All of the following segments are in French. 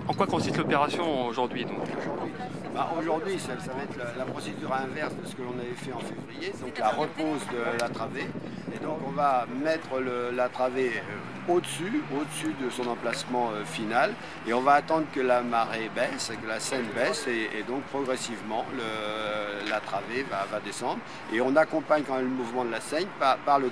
En quoi consiste l'opération aujourd'hui donc? Aujourd'hui, ça va être la procédure inverse de ce que l'on avait fait en février, donc la repose de la travée. Et donc on va mettre la travée au-dessus de son emplacement final, et on va attendre que la marée baisse, que la Seine baisse, et donc progressivement la travée va descendre. Et on accompagne quand même le mouvement de la Seine par le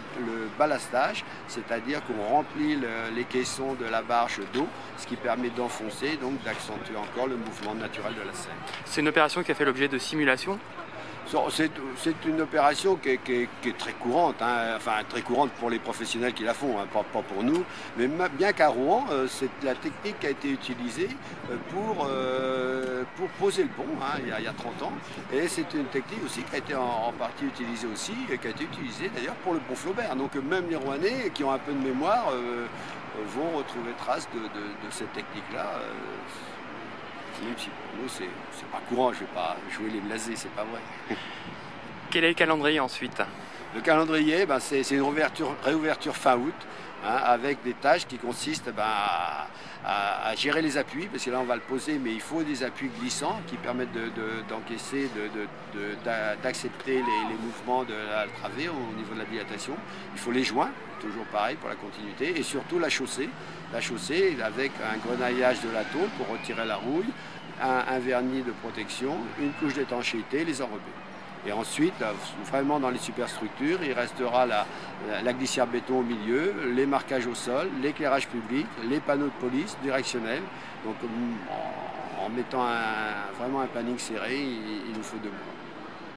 ballastage, c'est-à-dire qu'on remplit les caissons de la barge d'eau, ce qui permet d'enfoncer, donc d'accentuer encore le mouvement naturel de la Seine. C'est une opération qui a fait l'objet de simulations? C'est une opération qui est très courante, hein, enfin très courante pour les professionnels qui la font, hein, pas pour nous, mais bien qu'à Rouen, c'est la technique qui a été utilisée pour poser le pont, hein, il y a 30 ans, et c'est une technique aussi qui a été en partie utilisée aussi, et qui a été utilisée d'ailleurs pour le pont Flaubert. Donc même les Rouennais qui ont un peu de mémoire vont retrouver trace de cette technique-là. Même si pour nous c'est pas courant, je vais pas jouer les blasés, c'est pas vrai. Quel est le calendrier ensuite? Le calendrier, c'est une réouverture fin août, hein, avec des tâches qui consistent à gérer les appuis, parce que là on va le poser, mais il faut des appuis glissants qui permettent d'encaisser, d'accepter les mouvements de la travée au niveau de la dilatation. Il faut les joints, toujours pareil pour la continuité, et surtout la chaussée. La chaussée avec un grenaillage de la tôle pour retirer la rouille, un vernis de protection, une couche d'étanchéité, les enrobés. Et ensuite, vraiment dans les superstructures, il restera la glissière béton au milieu, les marquages au sol, l'éclairage public, les panneaux de police directionnels. Donc en mettant vraiment un planning serré, il nous faut 2 mois.